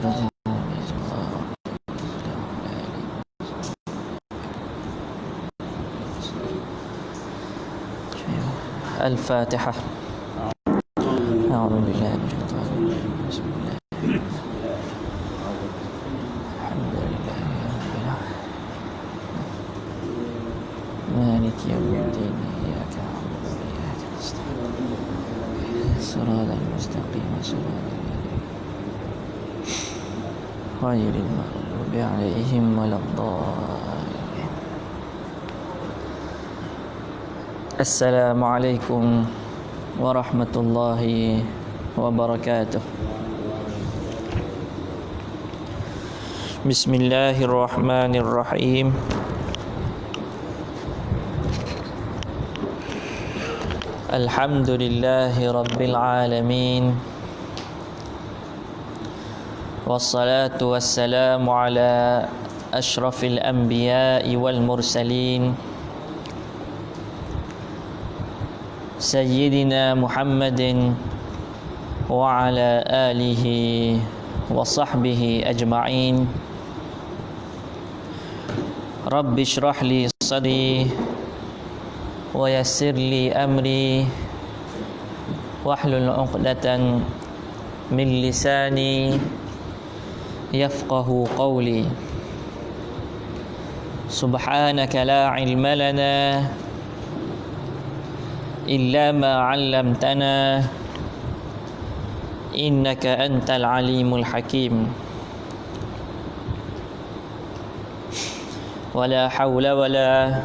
الفاتحة. أعوذ بالله من الشيطان الرجيم. بسم الله الحمد لله رب العالمين مالك يوم الدين إياك نعبد وإياك نستعين الصراط المستقيم صراط الذين غير المغضوب عليهم ولا الضالين. السلام عليكم ورحمة الله وبركاته. بسم الله الرحمن الرحيم. الحمد لله رب العالمين، والصلاة والسلام على أشرف الأنبياء والمرسلين سيدنا محمد وعلى آله وصحبه أجمعين. رب اشرح لي صدري ويسر لي أمري واحلل عقدة من لساني يفقه قولي. سبحانك لا علم لنا إلا ما علمتنا إنك أنت العليم الحكيم. ولا حول ولا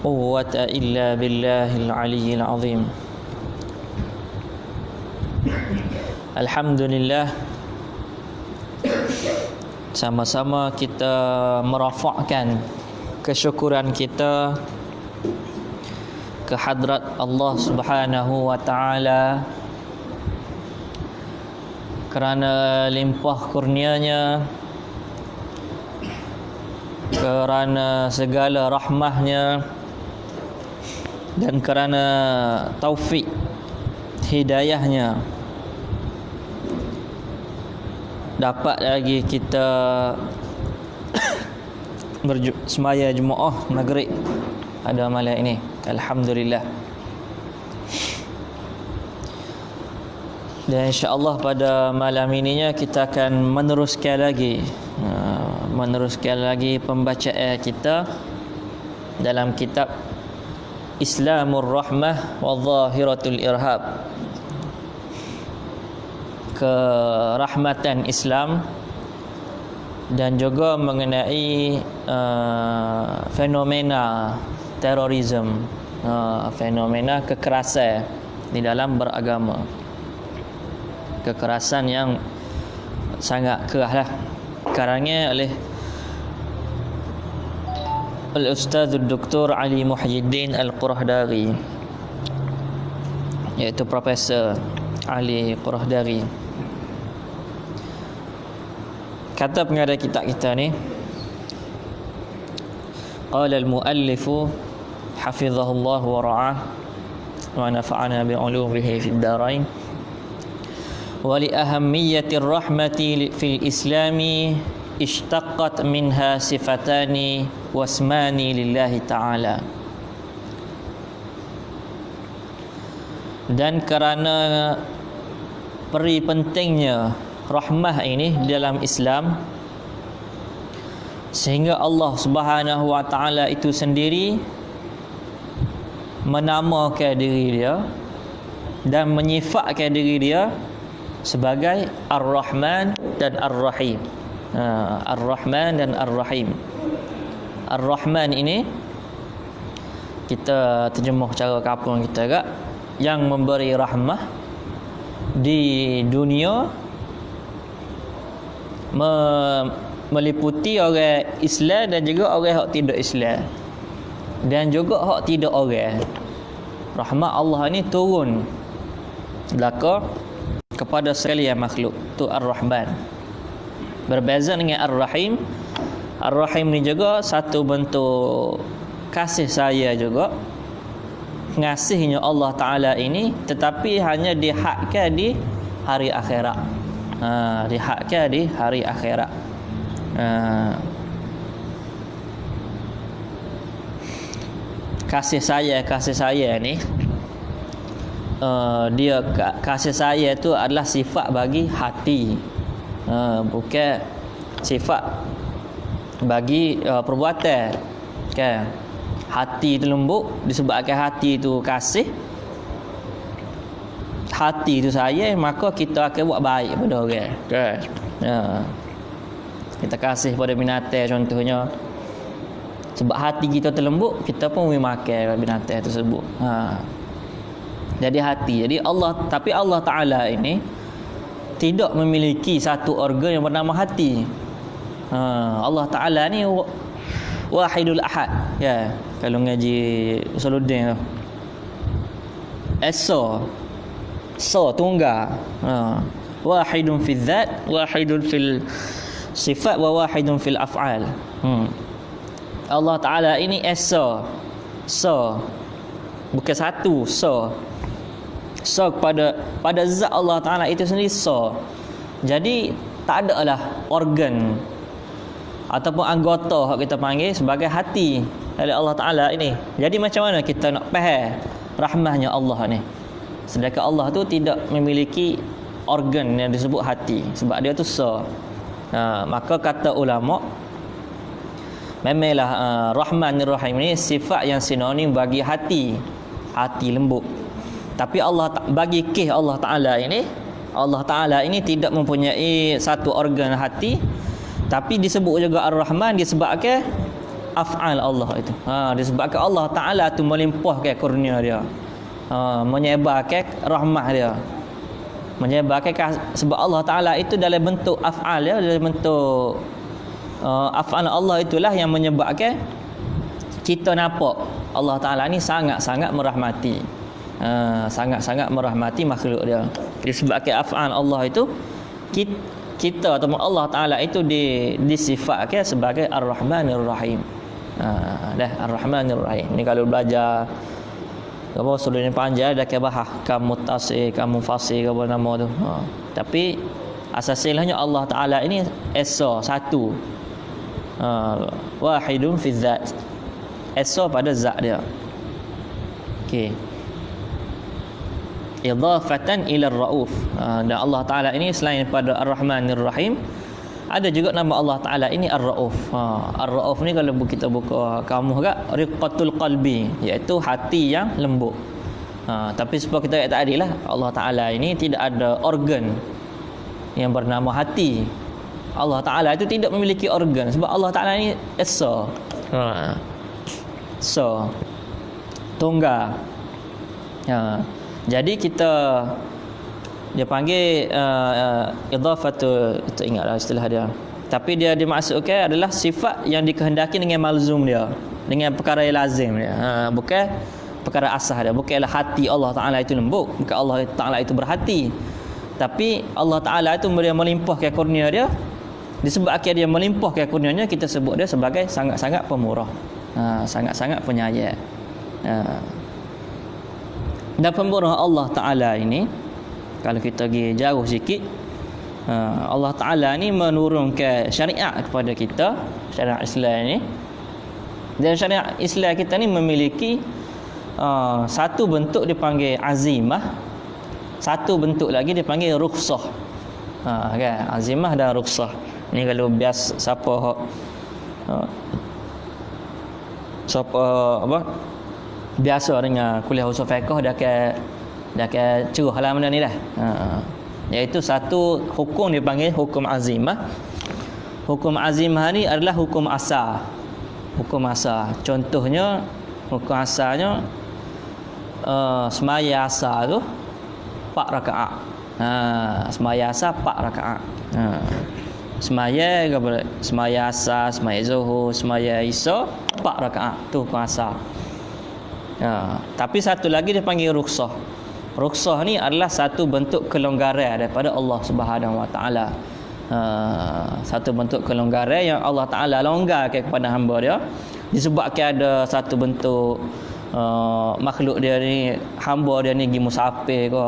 قوة إلا بالله العلي العظيم. Alhamdulillah, sama-sama kita merafakkan kesyukuran kita ke hadrat Allah Subhanahu wa taala kerana limpah kurnianya, kerana segala rahmahnya, dan kerana taufik hidayahnya dapat lagi kita semaya Jumaat Maghrib pada malam ini. Alhamdulillah. Dan insya-Allah pada malam ininya kita akan meneruskan lagi pembacaan kita dalam kitab Islamur Rahmah wa Zahiratul Irhab, kerahmatan Islam, dan juga mengenai fenomena terorisme, fenomena kekerasan di dalam beragama, kekerasan yang sangat keraslah karangnya oleh Al-Ustaz Dr. Ali Muhyiddin Al-Qurahdari, iaitu Profesor Ali Qurahdari. Kata pengarang kitab kita ni, qala al-muallifu hafizahullah wa ra'ah wa nafa'ana bi'ulumihi fid darain, wa li ahammiyatir rahmati fil islami ishtaqat minha sifatani wasmani lillahi ta'ala. Dan kerana peri pentingnya rahmah ini dalam Islam, sehingga Allah Subhanahu wa taala itu sendiri menamakan diri dia dan menyifatkan diri dia sebagai Ar-Rahman dan Ar-Rahim. Ar-Rahman dan Ar-Rahim. Ar-Rahman ini kita terjemah cara kampung kita agak, yang memberi rahmah di dunia, meliputi orang Islam dan juga orang yang tidak Islam, dan juga hak tidak orang. Rahmat Allah ni turun belaka kepada sekalian makhluk. Tu Ar-Rahman. Berbeza dengan Ar-Rahim. Ar-Rahim ni juga satu bentuk kasih saya juga, ngasihnya Allah Ta'ala ini, tetapi hanya dihakkan di hari akhirat. dihadkan di hari akhirat. Kasih saya ni dia kasih saya tu adalah sifat bagi hati, bukan sifat bagi perbuatan, kan? Hati tu lembut disebabkan hati tu kasih, hati tu sayang, maka kita akan buat baik pada orang, kan? Kita kasih pada binatang contohnya, sebab hati kita terlembut, kita pun boleh makan binatang tersebut. Jadi hati. Jadi tapi Allah Ta'ala ini tidak memiliki satu organ yang bernama hati. Allah Ta'ala ni wahidul ahad. Ya, kalau ngaji Usuluddin tu. Esa. Tunggal. Wahidun fil zat, wahidun fil sifat, wa wahidun fil af'al. Allah Ta'ala ini esa. Bukan satu, pada zat Allah Ta'ala itu sendiri Jadi tak ada lah organ ataupun anggota yang kita panggil sebagai hati dari Allah Ta'ala ini. Jadi macam mana kita nak faham rahmahnya Allah ni? Sedangkan Allah tu tidak memiliki organ yang disebut hati, sebab dia tu maka kata ulama, memanglah Rahmanir Rahim ni sifat yang sinonim bagi hati lembut. Tapi bagi Allah Ta'ala ini tidak mempunyai satu organ hati, tapi disebut juga Ar-Rahman disebabkan af'al Allah itu. Disebabkan Allah Ta'ala tu melimpahkan kurnia dia, menyebarkan rahmah dia, menyebarkan, sebab Allah Ta'ala itu dalam bentuk af'al dia, dalam bentuk af'al Allah itulah yang menyebabkan kita nampak Allah Ta'ala ni sangat-sangat merahmati, sangat-sangat merahmati makhluk dia. Disebabkan af'al Allah itu, kita atau Allah Ta'ala itu disifatkan sebagai Ar-Rahmanir Rahim. Ar-Rahmanir Rahim ni kalau belajar apa sudut ni panjang dah ke bahas kamu tasir, kamu fasir, apa nama tu. Tapi asasilahnya Allah Ta'ala ini esa, satu, wahidun fi zat, esa pada zat dia. Okey. Idhafatan ila ar-rauf. Dan Allah Ta'ala ini selain pada Ar-Rahmanir Rahim, ada juga nama Allah Ta'ala ini Ar-Rauf. Ar-Rauf ni kalau kita buka kamus agak, riqatul qalbi, iaitu hati yang lembut. Tapi sebab kita kata tadi lah, Allah Ta'ala ini tidak ada organ yang bernama hati. Allah Ta'ala itu tidak memiliki organ, sebab Allah Ta'ala ini esa. Tunggal. Jadi dia panggil idhafatu, tak ingatlah istilah dia. Tapi dia dimaksudkan adalah sifat yang dikehendaki dengan malzum dia, dengan perkara yang lazim dia. Bukan perkara asah dia. Bukanlah hati Allah Ta'ala itu lembut, bukan Allah Ta'ala itu berhati. Tapi Allah Ta'ala itu dia melimpahkan kurnia dia. Disebabkan dia melimpahkan kurnianya, kita sebut dia sebagai sangat-sangat pemurah, sangat-sangat penyayang. Dan pemurah Allah Ta'ala ini, kalau kita pergi jauh sikit, Allah Ta'ala ni menurunkan syariat kepada kita, syariat Islam ni. Dan syariat Islam kita ni memiliki satu bentuk dipanggil azimah, satu bentuk lagi dipanggil rukhsah. Kan? Azimah dan rukhsah. Ni kalau biasa siapa biasa dengan kuliah usul fiqh dia akan ceruh halaman benda ni dah. Iaitu satu hukum dipanggil hukum azimah. Hukum azimah ni adalah hukum asal. Hukum asal. Contohnya hukum asalnya semaya asal tu 4 rakaat. Semaya asal 4 rakaat. Semaya asal, semaya zuhur, semaya isya 4 rakaat tu hukum asal. Tapi satu lagi dia panggil rukhsah. Rukhsah ni adalah satu bentuk kelonggaran daripada Allah Subhanahu Wa Taala. Satu bentuk kelonggaran yang Allah Taala longgarkan kepada hamba dia, disebabkan ada satu bentuk makhluk dia ni, hamba dia ni pergi musafir ke,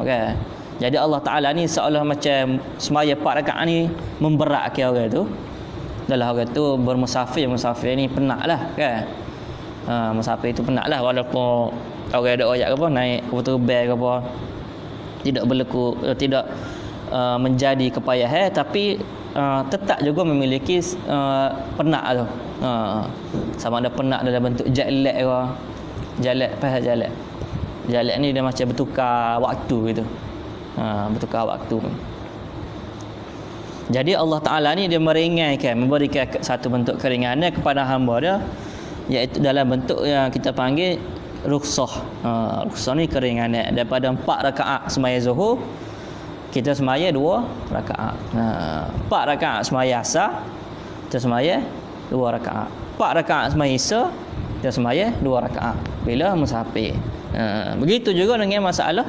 kan, Jadi Allah Ta'ala ni seolah macam semaya 4 rakaat ni memberatkan orang tu. Dalam orang tu musafir ni penat lah kan. Musafir tu penat lah, walaupun orang ada oyak ke apa, naik motor bel ke apa, tidak berlaku, tidak menjadi kepayahan, tapi tetap juga memiliki penat tu. Sama ada penat dalam bentuk jet lag ke, jet lag ni dia macam bertukar waktu gitu. Bertukar waktu. Jadi Allah Ta'ala ni dia meringankan, memberikan satu bentuk keringanan kepada hamba dia, iaitu dalam bentuk yang kita panggil rukhsah. Rukhsah ni keringanan. Daripada 4 rakaat semaya zuhur, kita semaya 2 rakaat. 4 rakaat semaya asar, kita semaya 2 rakaat. 4 rakaat semaya isya, kita semaya 2 rakaat bila musafir. Begitu juga dengan masalah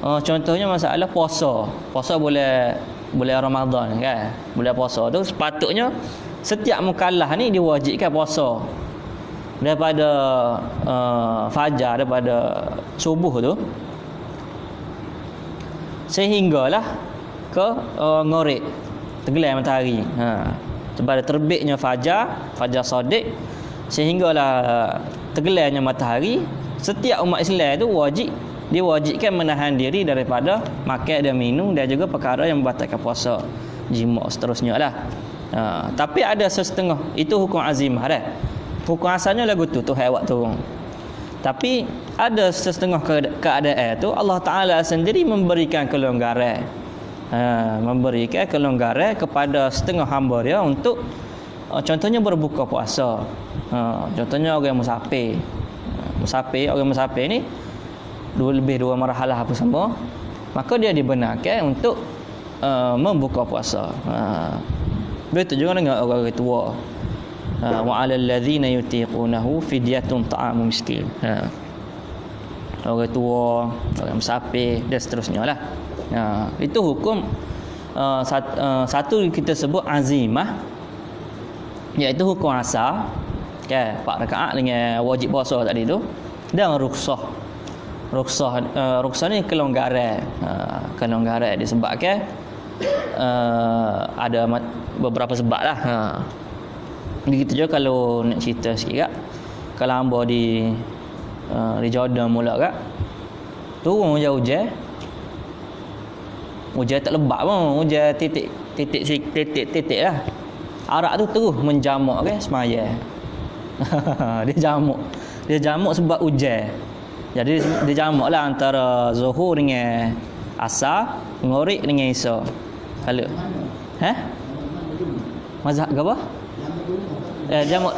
contohnya masalah puasa. Puasa boleh Ramadan kan. Bulan puasa tu sepatutnya setiap mukallaf ni diwajibkan puasa daripada fajar, daripada subuh tu sehinggalah ke ngorek, tenggelam matahari. Daripada terbitnya fajar shadiq sehinggalah tenggelamnya matahari, setiap umat Islam tu diwajibkan menahan diri daripada makan dan minum dan juga perkara yang membatalkan puasa, jima seterusnya lah. Tapi ada sesetengah, itu hukum azimah dah. Hukum asalnya lagu tu awak turun. Tapi ada sesetengah keadaan tu Allah Ta'ala sendiri memberikan kelonggaran. Memberikan kelonggaran kepada setengah hamba dia untuk contohnya berbuka puasa. Contohnya orang musafir. Orang musafir ni lebih 2 marhalah apa semua, maka dia dibenarkan untuk membuka puasa. Begitu juga dengan orang tua. Wa 'alal ladzina yutiqunahu fidyatun ta'amu miskin. Orang tua, orang musafir dan seterusnya lah. Itu hukum satu kita sebut azimah, iaitu hukum asal kan, 4 rakaat dengan wajib puasa tadi tu, dan rukhsah. Rukhsah ni kelonggaran. Kelonggaran disebabkan ada beberapa sebab lah. Begitu juga kalau nak cerita sikit kak, kalau hamba di Jordan mula kak, turun hujan tak lebat pun, hujan titik lah. Arak tu terus menjamak kan semaya. Dia jamak sebab hujan. Jadi dia jamak lah antara zuhur dengan asar, ngorek dengan isya. Kalau mazhab ke apa?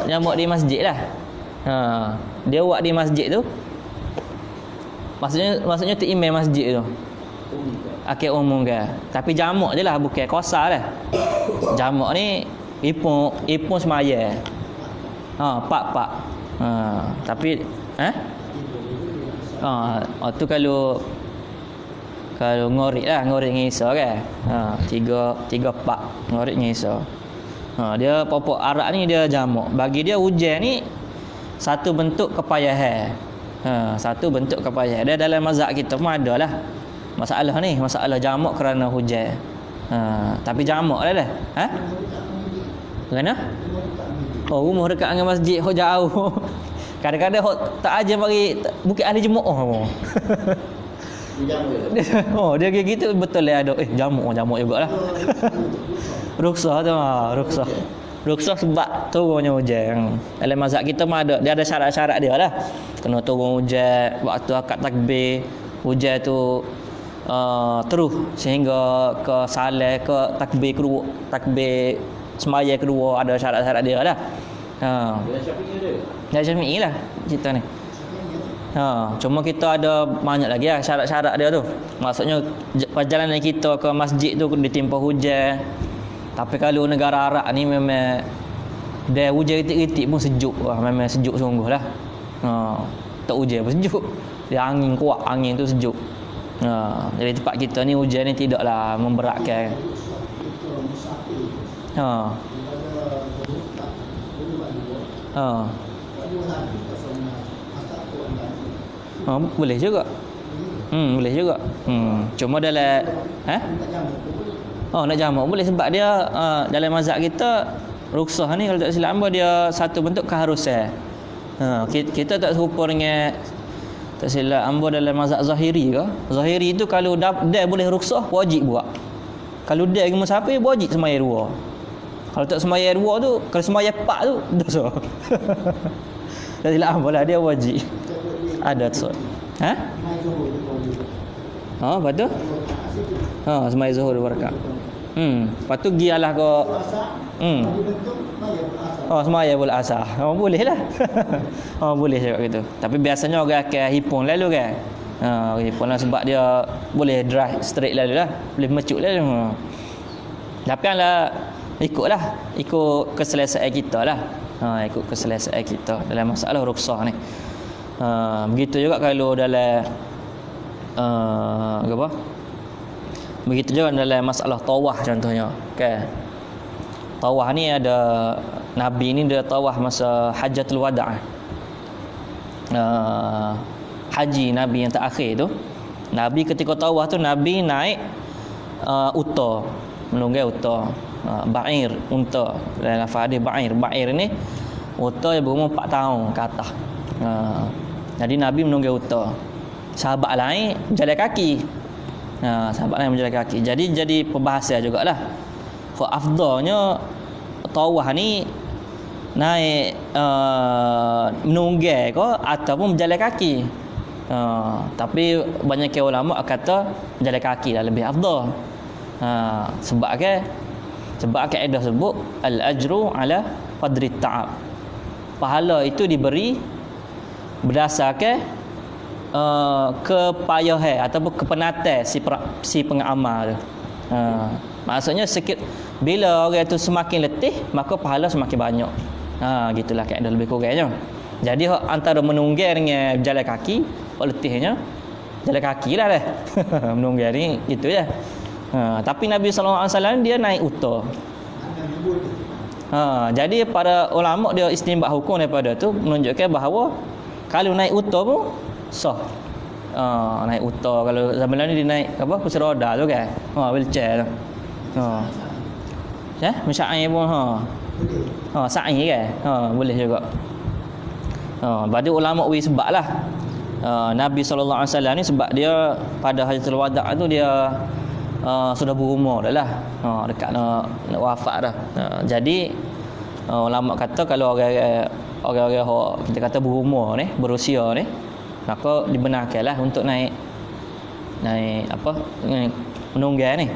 Jamak di masjid lah. Dia buat di masjid tu. Maksudnya tu imam masjid tu. Akhir umum ke. Tapi jamak je lah, bukan kosa lah. Jamak ni ipun semaya. Pak. Tapi tu kalau ngorek lah, ngorek dengan isya kan. Tiga pak ngorek dengan isya. Dia pokok arak ni dia jamak. Bagi dia hujan ni satu bentuk kepayahan. Satu bentuk kepayahan. Dia dalam mazhab kita pun ada lah masalah ni, masalah jamak kerana hujan. Tapi jamak dah. Kerana? Rumah dekat dengan masjid jauh. Kadang-kadang tak aja bagi bukit ahli jemaah pun. Dia kayak gitu betul lah ada. Jamak jugalah. Rukhsah tu, rukhsah sebab turunnya hujan. Dalam mazhab kita mah dia ada syarat-syarat dia lah. Kena turun hujan, waktu akad takbir, hujan tu terus sehingga ke salat, ke takbir kedua, takbir semaya kedua, ada syarat-syarat dia lah. Dia Syafi'i lah cerita ni. Cuma kita ada banyak lagi lah syarat-syarat dia tu. Maksudnya perjalanan kita ke masjid tu ditimpa hujan. Tapi kalau negara Arab ni memang dia hujan ritik-ritik pun sejuk lah. Memang sejuk sungguh lah. Tak hujan pun sejuk. Dia angin kuat, angin tu sejuk. Jadi tempat kita ni hujan ni tidaklah memberatkan. Boleh juga. Boleh juga. Cuma dalam nak jamak boleh sebab dia dalam mazhab kita rukhsah ni kalau tak silap hamba dia satu bentuk keharusan. Kita tak serupa dengan tak silap hamba dalam mazhab Zahiri ke. Zahiri tu kalau dia boleh rukhsah wajib buat. Kalau dia dengan musafir wajib sembahyang dua. Kalau tak sembahyang dua tu, kalau sembahyang empat tu dosa. Tak silap hamba lah dia wajib. Ada tu. Lepas tu? Sembahyang zuhur 2 rakaat. Lepas tu gialah ke sembahyang bola asar. Boleh lah. Boleh cakap gitu. Tapi biasanya orang akan hipung lalu kan. Hipung lah sebab dia boleh drive straight lalu lah. Boleh mecut lalu. Tapi lah ikut keselesaan kita lah. Ikut keselesaan kita dalam masalah rukhsah ni. Begitu juga kalau dalam begitu juga dalam masalah tawaf contohnya. Okay. Tawaf ni ada Nabi ni dia tawaf masa Hajjatul Wada'. Haji Nabi yang terakhir tu. Nabi ketika tawaf tu Nabi naik unta, menunggang unta. Ba'ir, unta. Dalam hadis ba'ir. Ba'ir ni unta yang berumur 4 tahun ke atas. Jadi Nabi menunggang unta. Sahabat lain berjalan kaki. Sahabat lain berjalan kaki. Jadi perbahasan jugalah. Afdalnya tawaf ni naik menunggang ke ataupun berjalan kaki. Tapi banyak ulama kata berjalan kaki lah lebih afdal. Sebab kaedah sebut al-ajru ala qadri ta'ab. Pahala itu diberi berdasarkan kepayahan ataupun kepenatan si pengamal tu. Maksudnya bila orang tu semakin letih maka pahala semakin banyak. Gitulah kaedah lebih kurangnya. Jadi antara menunggang dengan berjalan kaki, letihnya jalan kaki lah menunggang ni gitu ya. Tapi Nabi SAW dia naik unta. Jadi para ulama dia istinbat hukum daripada tu menunjukkan bahawa kalau naik unta pun sah. Naik unta kalau zaman ni dia naik kursi roda tu kan. Wheelchair tu. Mensyai pun sa'i kan. Boleh juga. Bagi ulama sebablah Nabi SAW ni sebab dia pada Hajjatul Wada' tu dia sudah berumur dah lah. Dekat nak wafat dah. Jadi ulama kata kalau orang-orang kita kata berumur ni, berusia ni, maka dibenarkanlah untuk naik menunggang ni.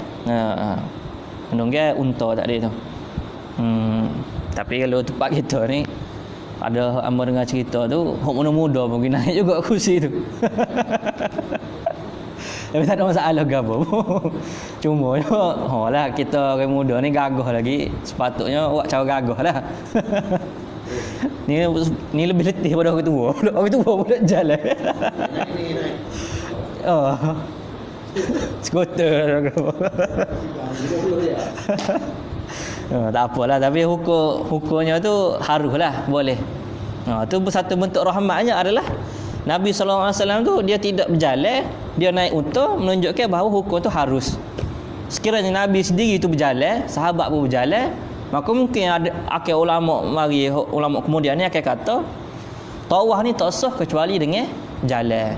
Menunggang unta tadi tu. Tapi kalau tempat kita ni ada hamba dengar cerita tu, hok muda mungkin naik juga kursi tu. Tapi tak ada masalah ke apa. Cuma lah kita orang muda ni gagah lagi. Sepatutnya buat cara gagah lah. Ni lebih letih pada orang tua. Orang tua pun nak jalan. Skuter. Tak apalah, tapi hukumnya tu haruslah boleh. Tu satu bentuk rahmatnya adalah Nabi SAW tu dia tidak berjalan, dia naik unta, menunjukkan bahawa hukum tu harus. Sekiranya Nabi sendiri tu berjalan, sahabat pun berjalan, maka mungkin ada ulama kemudian ni akan kata tawaf ni tak sah kecuali dengan jalan.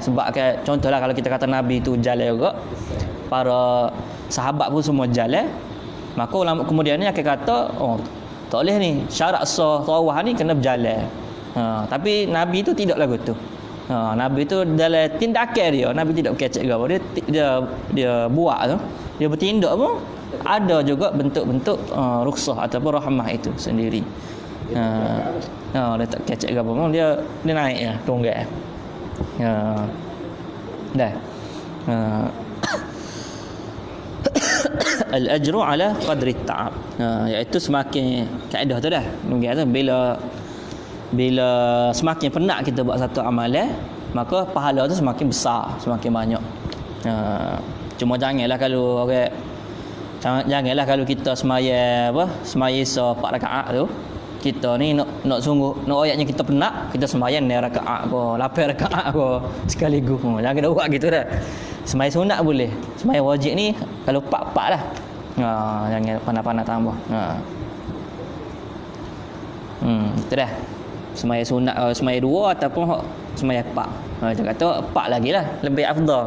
Sebab contohlah kalau kita kata Nabi tu jalan juga, para sahabat pun semua jalan, maka ulama kemudian ni akan kata tak boleh ni, syarat sah tawaf ni kena berjalan. Tapi Nabi tu tidaklah gitu. Nabi tu dalam tindakan dia, Nabi tidak kecek ke apa, dia buat tu, dia bertindak pun ada juga bentuk-bentuk rukhsah ataupun rahmah itu sendiri. Dia tak kecek ke apa, dia naik ya, tunggang. Dah. Al-ajru ala qadri ta'ab. Iaitu semakin kaedah tu dah. Mungkin tu bila semakin penat kita buat satu amalan, maka pahala tu semakin besar, semakin banyak. Cuma janganlah kalau kita semaya Isya 4 rakaat tu, kita ni nak sungguh nak ayatnya kita penat, kita sembahyang 6 rakaat ke 8 rakaat ke sekaligus. Jangan nak buat gitu dah. Sembahyang sunat boleh. Sembahyang wajib ni kalau 4 lah. Jangan pandai-pandai tambah. Itu dah. Sembahyang sunat sembahyang 2 ataupun sembahyang 4. Kita kata 4 lagi lah, lebih afdal.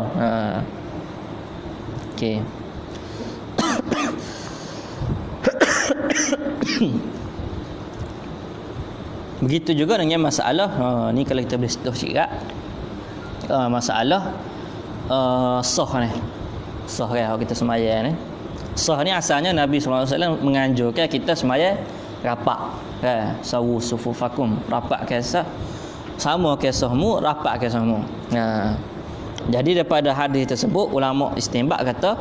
Okey. Begitu juga dengan masalah ni kalau kita boleh sentuh sikit masalah sah ni. Sah kan kita sembahyang ni. Sah ni asalnya Nabi SAW menganjurkan kita sembahyang rapat kan, sawu sufufakum, rapat kisah sama kisahmu, rapat kisahmu. Jadi daripada hadis tersebut ulama istinbat kata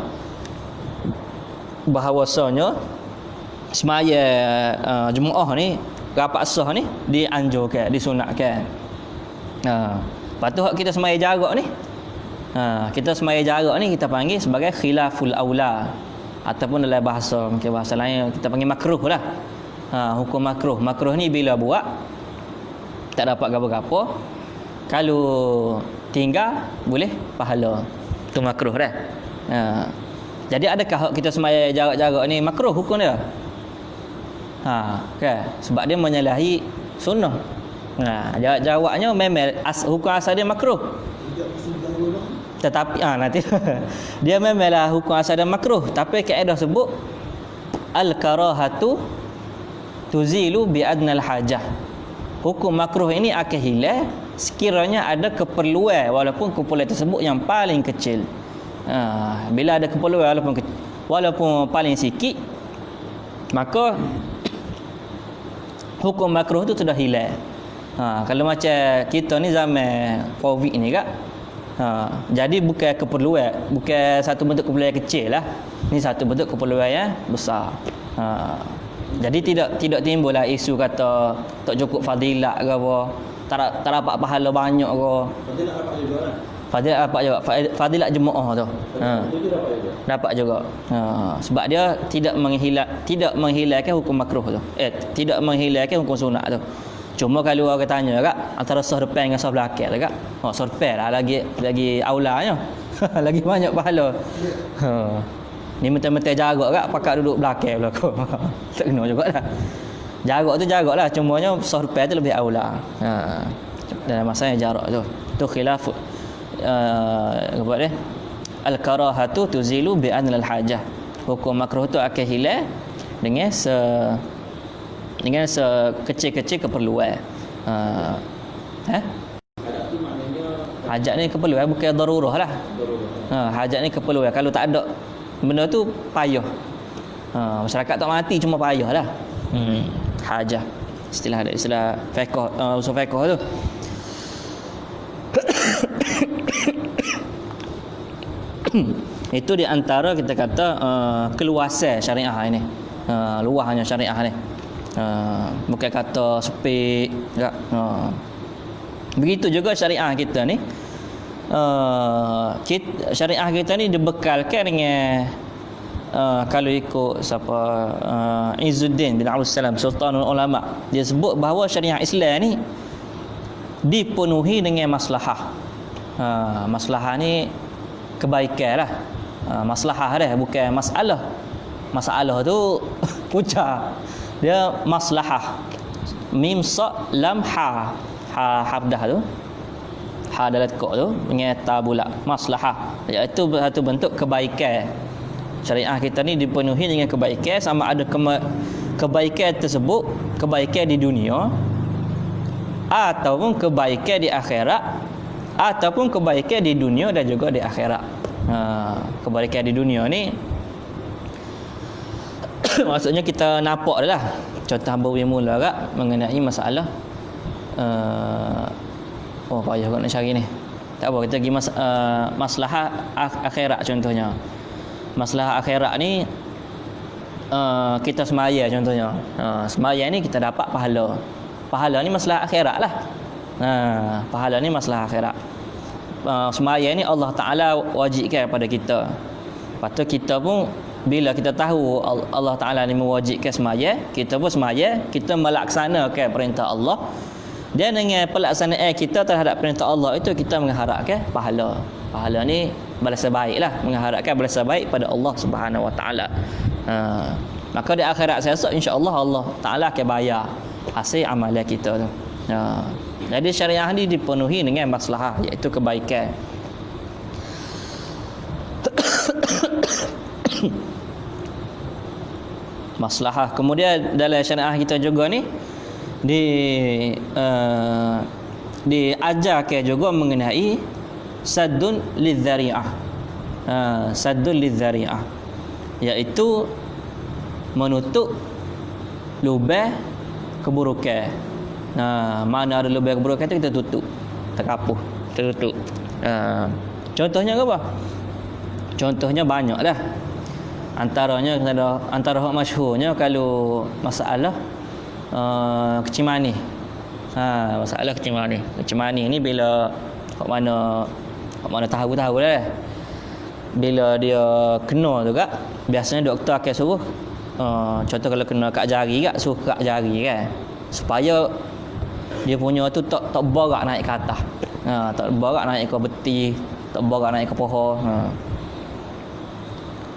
bahawasanya sembahyang Jumaah ni rapat sah ni dianjurkan, disunatkan. Lepas tu kita sembahyang jarak ni, kita sembahyang jarak ni kita panggil sebagai khilaful aula, ataupun dalam bahasa mungkin bahasa lain kita panggil makruh lah. Hukum makruh. Makruh ni bila buat tak dapat apa-apa, kalau tinggal boleh pahala. Tu makruh dah. Jadi adakah kita sembahyang jarak-jarak ni makruh hukum dia? Kan? Sebab dia menyalahi sunnah. Jawabnya memang hukum asal dia makruh. Tetapi nanti dia memanglah hukum asal dia makruh, tapi kaedah sebut al-karahatu tuzilu bi adnal hajah. Hukum makruh ini akan hilang sekiranya ada keperluan, walaupun keperluan tersebut yang paling kecil. Bila ada keperluan walaupun paling sikit, maka hukum makruh tu sudah hilang. Kalau macam kita ni zaman Covid ni kak, jadi bukan keperluan, bukan satu bentuk keperluan kecil lah. Ni satu bentuk keperluan yang besar. Jadi tidak timbullah isu kata tak cukup fadilat ke apa, tak dapat pahala banyak ke. Fadilat dapat juga lah. Fadilat dapat juga. Fadilat jemaah tu. Dapat juga. Sebab dia tidak menghilangkan hukum makruh tu. Tidak menghilangkan hukum sunat tu. Cuma kalau orang tanya kak, antara sah depan dengan sah belakang tu kak, sah depan lah lagi aulanya. Lagi banyak pahala. Ni mentang-mentang jarak kak, pakak duduk belakang belakang. Tak kena jugalah. Jarak tu jarak lah, cumanya sah depan tu lebih aula. Dalam masa yang jarak tu. Tu khilaf apa dia? Al-karahatu tuzilu bi anil hajah. Hukum makruh tu akan hilang dengan sekecil-kecil keperluan. Hajat ni keperluan, bukan darurah lah. Hajat ni keperluan. Kalau tak ada benda tu payah. Masyarakat tak mati cuma payah lah. Hajah. Istilah fiqh, usul fiqh tu. Itu di antara kita kata keluasan syariah ini. Luahnya syariah ni. Bukan kata sepik tak. Begitu juga syariah kita ni. Syariah kita ni dibekalkan dengan kalau ikut siapa Izzuddin bin Abdul Salam Sultanul Ulama, dia sebut bahawa syariah Islam ni dipenuhi dengan maslahah. Maslahah ni kebaikan lah. Maslahah dah, bukan masalah. Masalah tu pucat. Dia maslahah. Mim sa lam ha. Ha habdah tu. Ha dalam kok tu dengan ta pula, maslahah, iaitu satu bentuk kebaikan. Syariah kita ni dipenuhi dengan kebaikan, sama ada kebaikan tersebut kebaikan di dunia ataupun kebaikan di akhirat, ataupun kebaikan di dunia dan juga di akhirat. Kebaikan di dunia ni maksudnya kita nampak dah lah. Contoh hamba mula kak mengenai masalah payah nak cari ni. Tak apa, kita pergi maslahah akhirat contohnya. Maslahah akhirat ni kita semaya contohnya. Semaya ni kita dapat pahala. Pahala ni maslahah akhirat lah. Pahala ni maslahah akhirat. Semaya ni Allah Ta'ala wajibkan kepada kita. Lepas tu kita pun bila kita tahu Allah Ta'ala ni mewajibkan semaya, kita pun semaya, kita melaksanakan perintah Allah. Dan dengan pelaksanaan kita terhadap perintah Allah itu, kita mengharapkan pahala. Pahala ni balasan baik lah, mengharapkan balasan baik pada Allah Subhanahu Wa Ta'ala. Maka di akhirat esok insya-Allah Allah Ta'ala akan bayar hasil amalan kita tu. Jadi syariah ni dipenuhi dengan maslahah, iaitu kebaikan. Maslahah. Kemudian dalam syariah kita juga ni diajarkan juga mengenai saddun lidzari'ah. Saddun lidzari'ah, iaitu menutup lubang keburukan. Mana ada lubang keburukan tu kita tutup, terkapuh, tertutup. Contohnya apa? Contohnya banyak lah. Antaranya antara hak masyhurnya kalau masalah kecil manis. Masalah kecil manis. Kecil manis ni bila hak mana tahu lah. Bila dia kena tu kak, biasanya doktor akan suruh contoh kalau kena kat jari kak, suruh kat jari kan, supaya dia punya tu tak borak naik ke atas. Tak borak naik ke beti, tak borak naik ke pohon.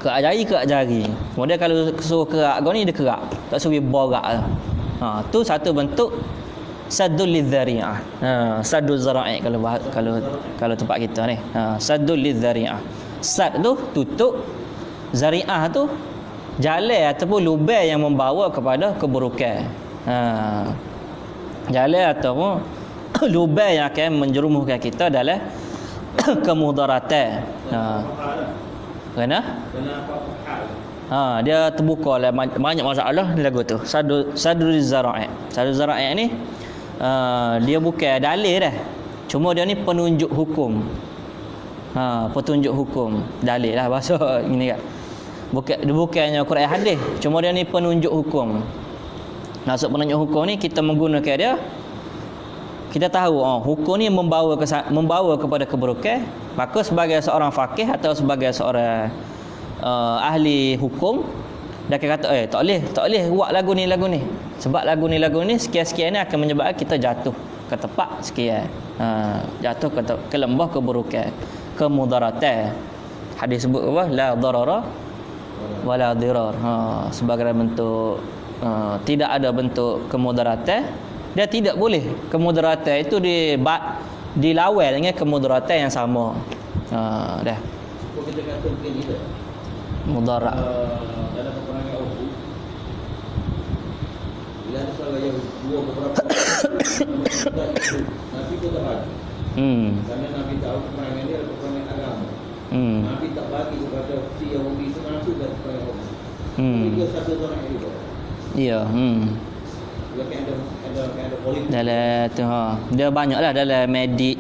Kerak jari. Kemudian kalau suruh kerak kau ni dia kerak, tak suruh borak lah. Tu satu bentuk saddul lidzari'ah. Saddul zara'i kalau tempat kita ni. Saddul lidzari'ah. Sad tu tutup, zari'ah tu jalan ataupun lubang yang membawa kepada keburukan. Jalan ataupun lubang yang akan menjerumuskan kita dalam kemudaratan. Kena dia terbuka lah banyak masalah di lagu tu. Sadul zara'i. Sadul zara'i ni dia bukan dalil dah. Cuma dia ni penunjuk hukum. Petunjuk hukum, dalil lah bahasa ini kan. Bukannya Quran hadis, cuma dia ni penunjuk hukum. Maksud penunjuk hukum ni kita menggunakan dia, kita tahu hukum ni membawa kepada keburukan, maka sebagai seorang faqih atau sebagai seorang ahli hukum dia akan kata tak boleh buat lagu ni sebab lagu ni sekian-sekian ni akan menyebabkan kita jatuh ke tempat sekian, jatuh ke lembah keburukan, kemudaratan. Hadis sebut apa? La darara wala dirar. Sebagai bentuk tidak ada bentuk kemudaratan, dia tidak boleh kemudaratan itu dilawan dengan kemudaratan yang sama. Dah. Kita kata mungkin kita mudarat. Dalam peperangan Uhud, bila ada salah yang dua beberapa Nabi tu tak bagi. Kerana Nabi tahu peperangan ni adalah peperangan agama. Nabi tak bagi kepada si Yahudi itu masuk dalam peperangan Uhud. Dia satu orang juga. Ya. Dia kan ada politik. Dalam tu dia banyaklah dalam medik.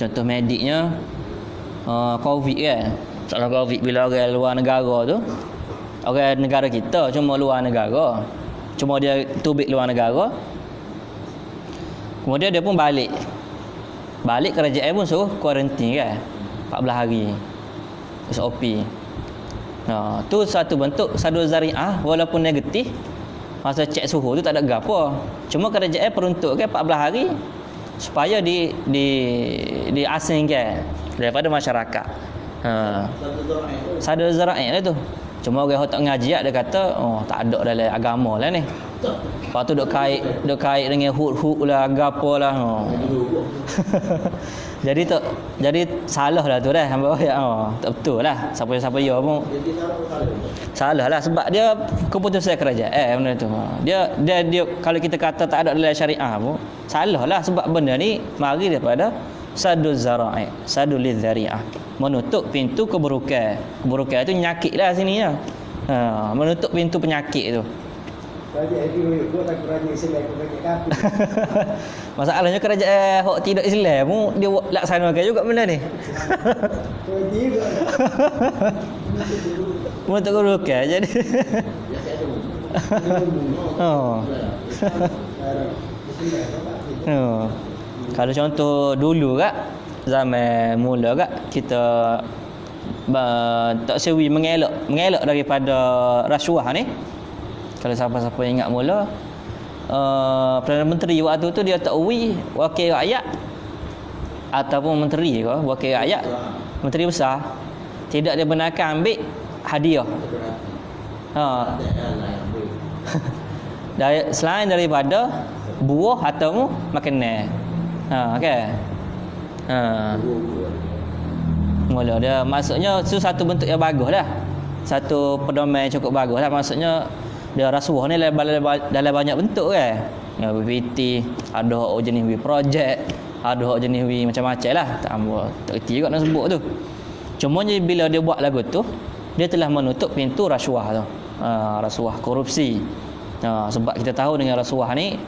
Contoh mediknya COVID kan. Soalan COVID bila orang luar negara tu, orang negara kita cuma luar negara, cuma dia tubik luar negara, kemudian dia pun balik kerajaan pun suruh kuarantin kan 14 hari SOP. Tu satu bentuk sadul zari'ah, walaupun negatif. Masa cek suhu tu tak ada gapo, cuma kerajaan peruntukkan 14 hari supaya diasingkan daripada masyarakat. Sadul zara'i lah tu. Cuma orang tak ngaji dia kata tak ada dalam agama lah ni. Lepas tu duk kait dengan hud lah, gapo lah. Jadi salah lah tu dah hamba tak betul lah. Siapa ya pun salah lah, sebab dia keputusan kerajaan benda tu. Dia kalau kita kata tak ada dalam syariah pun salah lah, sebab benda ni mari daripada sadul zara'i, sadul lidzari'ah, menutup pintu keburukan. Keburukan tu nyakit lah sini ya. Menutup pintu penyakit tu. Masalahnya kerajaan hak tidak Islam pun dia laksanakan juga benda ni. Menutup keburukan jadi. Kalau contoh dulu kak, zaman mula kak, kita tak sewi mengelak daripada rasuah ni. Kalau siapa-siapa ingat mula, Perdana Menteri waktu tu dia tak uwi wakil rakyat ataupun menteri ke wakil rakyat, menteri besar, tidak dibenarkan ambil hadiah. Selain daripada buah atau makanan. Okay. Mula dia maksudnya itu satu bentuk yang bagus dah. Satu pedoman yang cukup bagus lah. Maksudnya dia rasuah ni dalam banyak bentuk kan. Ya, PPT, ada hak jenis projek, ada hak jenis macam-macam lah. Tak kerti juga nak sebut tu. Cuma je bila dia buat lagu tu, dia telah menutup pintu rasuah tu. Rasuah korupsi. Sebab kita tahu dengan rasuah ni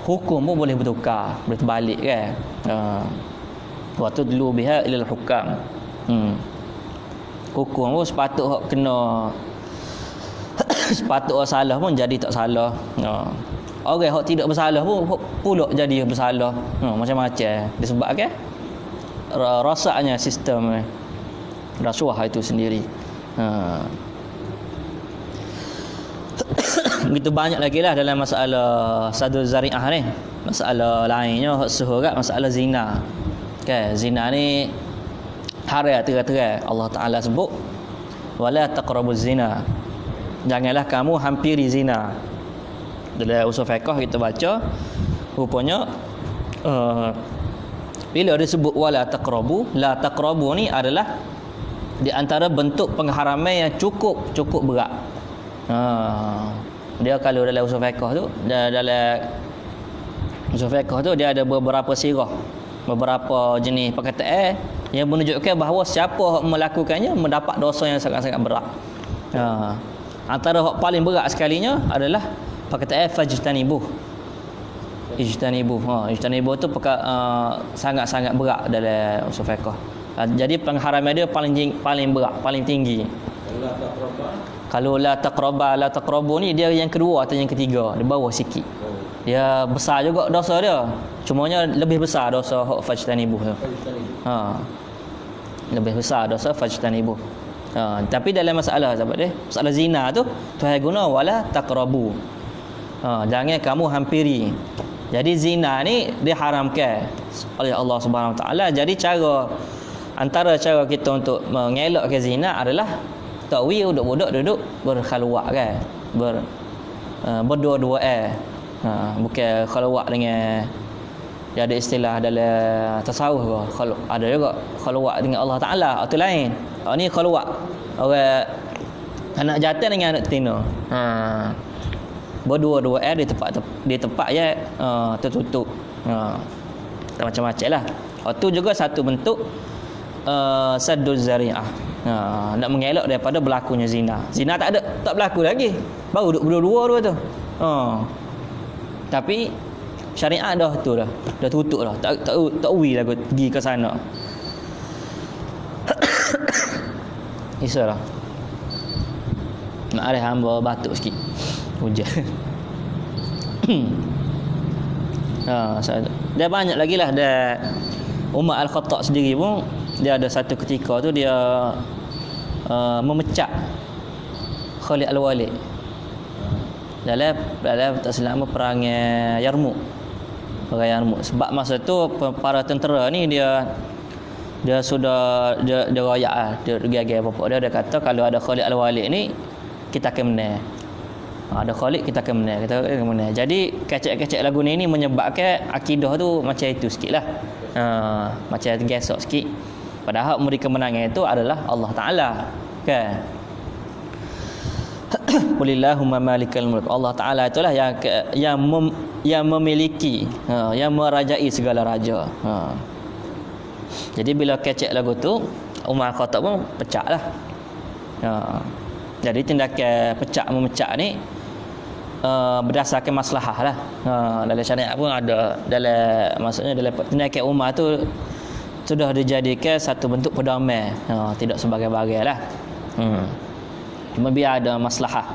hukum pun boleh bertukar, boleh terbalik kan. Waktu dulu biha ilal hukam. Hukum pun sepatut kena sepatut salah pun jadi tak salah. Orang hak tidak bersalah pun pulak jadi bersalah. Macam-macam disebabkan rosaknya sistem rasuah itu sendiri. Begitu banyak lagi lah dalam masalah sadul zari'ah ni. Masalah lainnya hak suhurat masalah zina. Okay, zina ni haram terang-terang. Allah Ta'ala sebut wala taqrabuz zina. Janganlah kamu hampiri zina. Dalam usul fiqh kita baca rupanya bila disebut wala taqrabu, la taqrabu ni adalah di antara bentuk pengharaman yang cukup berat. Dia kalau dalam usul fiqh tu, dalam usul fiqh tu dia ada beberapa sirah, beberapa jenis perkataan yang menunjukkan bahawa siapa melakukannya mendapat dosa yang sangat-sangat berat. Antara hak paling berat sekalinya adalah perkataan fajtanibuh. Ijtanibuh tu sangat-sangat berat dalam usul fiqh. Jadi pengharaman dia paling berat, paling tinggi. Kalau la taqrabu ni dia yang kedua atau yang ketiga, di bawah sikit. Dia besar juga dosa dia. Cumanya lebih besar dosa hak fajtanibuh tu. Lebih besar dosa fajtanibuh. Tapi dalam masalah sahabat dia, masalah zina tu Tuhan guna wala taqrabu. Jangan kamu hampiri. Jadi zina ni diharamkan oleh Allah Subhanahu Wa Taala. Jadi antara cara kita untuk mengelakkan zina adalah takwi budak-budak duduk berkhalwat kan. Berdua-dua bukan khalwat dengan dia ada istilah dalam tasawuf ke. Ada juga khalwat dengan Allah Taala, itu lain. Ni khalwat orang anak jantan dengan anak betina. Berdua-dua di tempat yang tertutup. Macam-macam lah. Itu juga satu bentuk saddul zari'ah. Nak mengelak daripada berlakunya zina. Zina tak berlaku lagi. Baru duduk berdua-dua tu. Tapi syariat dah tutup dah. Tak uwi lah pergi ke sana. Isyarat. Nak ada hamba batuk sikit. Hujan. Dia banyak lagi lah. Umar Al-Khattab sendiri pun dia ada satu ketika tu dia memecat Khalid Al-Walid dalam tak silap perang Yarmouk. Perang Yarmouk. Sebab masa tu para tentera ni dia sudah dia royak lah. Dia gagah bapak dia kata kalau ada Khalid Al-Walid ni kita akan menang. Ada Khalid kita akan menang. Jadi kecek-kecek lagu ni menyebabkan akidah tu macam itu sikit lah. Macam gesok sikit. Padahal memberi kemenangan itu adalah Allah Ta'ala kan. Qulillahumma malikal mulk. Allah Ta'ala itulah yang memiliki, yang merajai segala raja. Jadi bila kecek lagu tu Umar Khattab pun pecah lah. Jadi tindakan memecat ni berdasarkan maslahah lah. Dalam syariat pun ada, maksudnya dalam tindakan Umar tu sudah dijadikan satu bentuk pedoman, tidak sebagai-bagai lah. Cuma biar ada maslahah.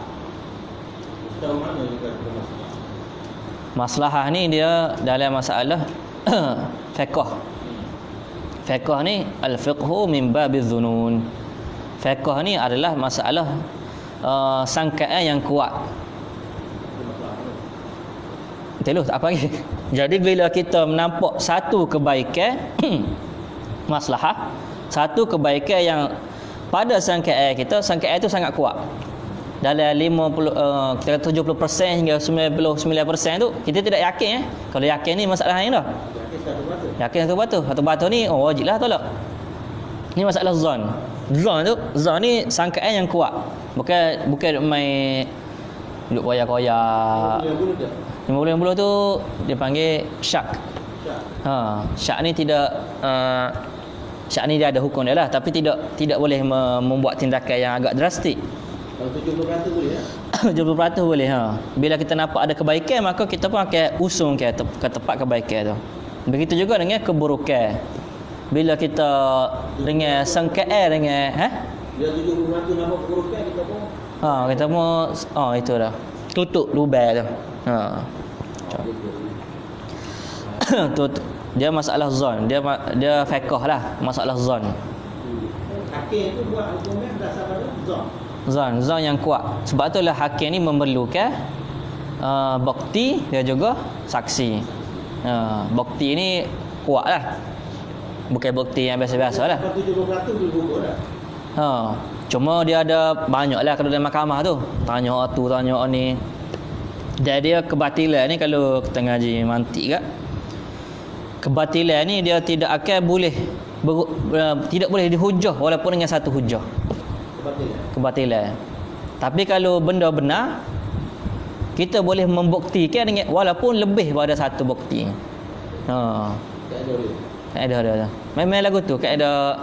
Maslahah ni dia dalam masalah fiqh Fiqh ni al-fiqhu min babiz dhunun. Fiqh ni adalah masalah sangkaan yang kuat. Betul tak apa lagi. Jadi bila kita menampak satu kebaikan maslahah, satu kebaikan yang pada sangkaan kita, sangkaan itu sangat kuat. Dalam 50 kita 70% hingga 99% tu kita tidak yakin Kalau yakin ni masalah lain dah. Yakin satu batu ni wajiblah tolak. Ni masalah zon. Zon ni sangkaan yang kuat. Bukan main duduk koyak-koyak. 50 tu dia panggil syak. Syak ni tidak syak ni dia ada hukum dia lah, tapi tidak boleh membuat tindakan yang agak drastik. Kalau 70% boleh 70% boleh Bila kita nampak ada kebaikan, maka kita pun akan usung ke tempat kebaikan tu. Begitu juga dengan keburukan. Bila kita dengan sangkaan dengan Bila 70% nampak keburukan, kita pun kita pun itu dah. Tutup lubang tu. Dia masalah zon. Dia fiqh lah masalah zon. Hakim tu buat hukumnya berdasar pada zon. Zon yang kuat. Sebab itulah hakim ni memerlukan bukti dan juga saksi. Bukti ni kuat lah. Bukan bukti yang biasa-biasa lah. 70% boleh hukum dah. Cuma dia ada banyak lah kalau dalam mahkamah tu. Tanya tu, tanya ni. Jadi dia kebatilan ni kalau kita ngaji mantik kat. Kebatilan ni dia tidak akan boleh tidak boleh dihujah walaupun dengan satu hujah. Kebatilan. Tapi kalau benda benar, kita boleh membuktikan dengan walaupun lebih pada satu bukti. Ada. Memang lagu tu kaedah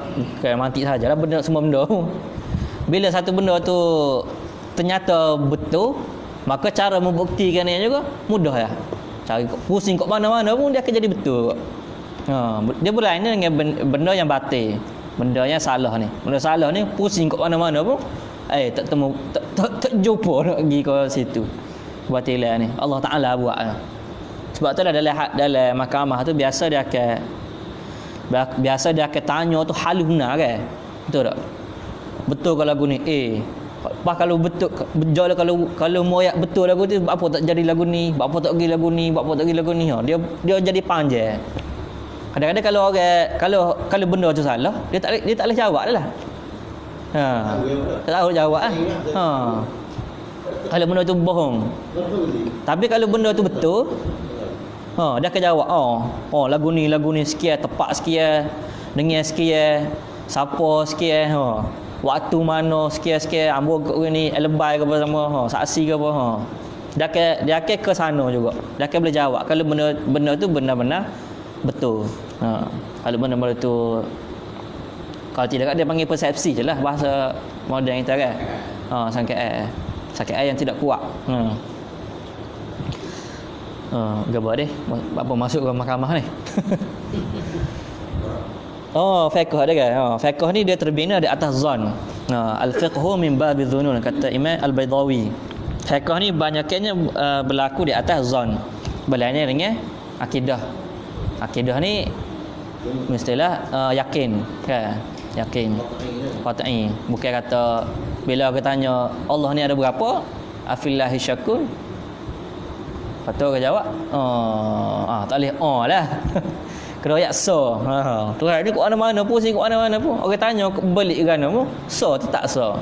mantik sajalah, benda semua benda. Bila satu benda tu ternyata betul, maka cara membuktikannya juga mudah lah. Cari pusing kat mana-mana pun dia akan jadi betul. Dia berlain dengan benda yang batil, benda yang salah ni. Benda salah ni pusing kat mana-mana pun tak temu, tak jumpa nak pergi ke situ. Batilan ni Allah Taala buat. Sebab tu lah dalam mahkamah tu biasa dia akan tanya tu halus benar kan. Betul tak? Betul kalau lagu ni Pas kalau betul kalau moyak betul lagu tu, apa tak jadi lagu ni, apa tak pergi lagu ni, apa tak pergi lagu ni. Dia jadi panjang. Kadang-kadang kalau benda tu salah, dia tak boleh jawab lah. Tak tahu jawab lah. Kalau benda tu bohong. Tapi kalau benda tu betul, dia akan jawab. Lagu ni sekian, tepat sekian, dengar sekian, siapa sekian, waktu mana sekian ambo ni lebay ke apa sama, saksi ke apa. Dia akan ke sana juga. Dia akan boleh jawab kalau benda tu benar-benar betul. Kalau benda-benda tu, kalau tidak dia panggil persepsi je lah, bahasa moden kita kan. Sangkaan yang tidak kuat. Gabar deh apa masuk ke mahkamah ni. Fiqh ada kan? Fiqh ni dia terbina di atas zon. Al-fiqhu min babiz dhunun, kata Imam Al-Baydawi. Fiqh ni banyaknya berlaku di atas zon. Berlainnya dengan akidah. Akidah ni mestilah yakin kan? Yakin. Qat'i. Bukan kata bila kita tanya Allah ni ada berapa? Afillahi syakun. Patut ke jawab? Tak boleh lah. Keroyak so. Tuhan ni kat mana-mana pun, sini kat mana-mana pun. Orang tanya belik kerana pun, so tu tak so.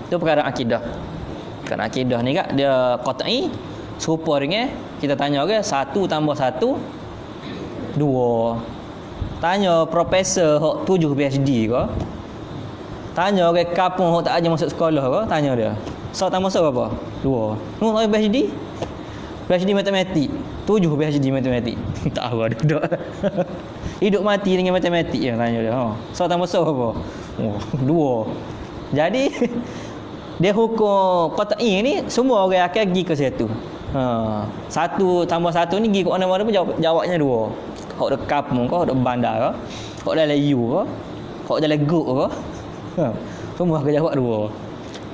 Itu perkara akidah. Perkara akidah ni kat dia qat'i, serupa dengan kita tanya orang 1 tambah 1 2. Tanya profesor hok 7 PhD ke? Tanya orang kampung hok tak aja masuk sekolah ke? Tanya dia. So tambah so berapa? 2. Nu PhD? PhD matematik. 7 PhD matematik. Tak tahu ada duduk. Hidup mati dengan matematik je tanya dia. So tambah so berapa? 2. Jadi dia hukum qat'i ni semua orang akan pergi ke situ. 1 tambah 1 ni pergi ke mana-mana pun jawabnya 2. Hok dekat kampung ke, hok dekat bandar ke, hok dalam you ke, hok dalam guk ke. Semua akan jawab 2.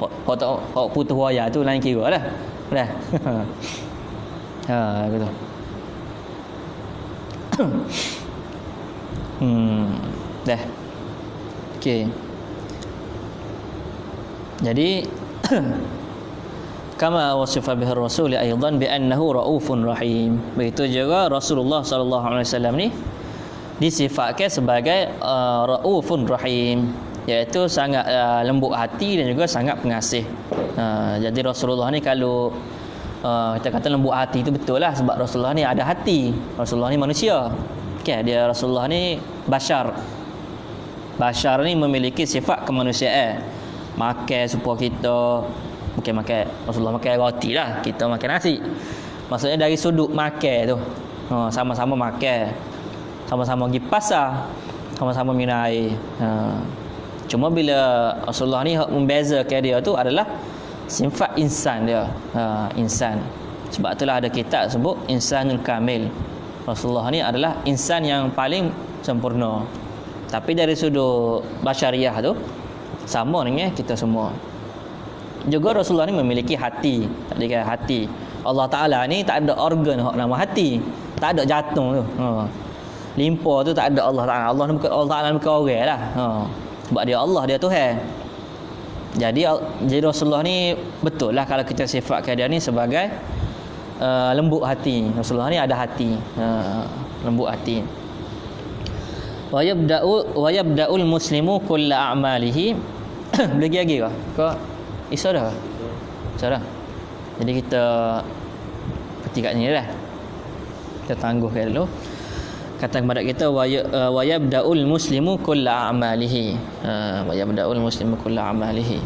Hok putus wayar tu lain kira lah. Dah. Betul. Dah. Okey. Jadi kama wasifa bihi Rasul aidan bi annahu raufun rahim. Begitu juga Rasulullah sallallahu alaihi wasallam ni disifatkan sebagai raufun rahim, iaitu sangat lembut hati dan juga sangat pengasih. Jadi Rasulullah ni kalau kita kata lembut hati itu betul lah, sebab Rasulullah ni ada hati. Rasulullah ni manusia. Okay, dia Rasulullah ni bashar. Bashar ni memiliki sifat kemanusiaan. Makan supaya kita makan Rasulullah makan roti lah, kita makan nasi. Maksudnya dari sudut makan tu, sama-sama makan, sama-sama pergi pasar, sama-sama minum air. Cuma bila Rasulullah ni membezakan dia tu adalah sifat insan dia. Insan. Sebab itulah ada kitab sebut insanul kamil. Rasulullah ni adalah insan yang paling sempurna. Tapi dari sudut basyariah tu sama dengan kita semua. Juga Rasulullah ni memiliki hati. Tak ada hati. Allah Ta'ala ni tak ada organ nama hati. Tak ada jantung tu. Limpa tu tak ada Allah Ta'ala. Allah Ta'ala bukan orang lah. Sebab dia Allah, dia Tuhan. Jadi Rasulullah ni betul lah kalau kita sifatkan dia ni sebagai lembut hati. Rasulullah ni ada hati. Lembut hati. Wa yabda'ul muslimu kulla a'malihi. Lagi ke? Kau iso dah? Iso dah. Jadi kita peti kat sini lah. Kita tangguhkan dulu. Kata kepada kita wa yabda'ul muslimu kulla a'malihi. Wa yabda'ul muslimu kulla a'malihi.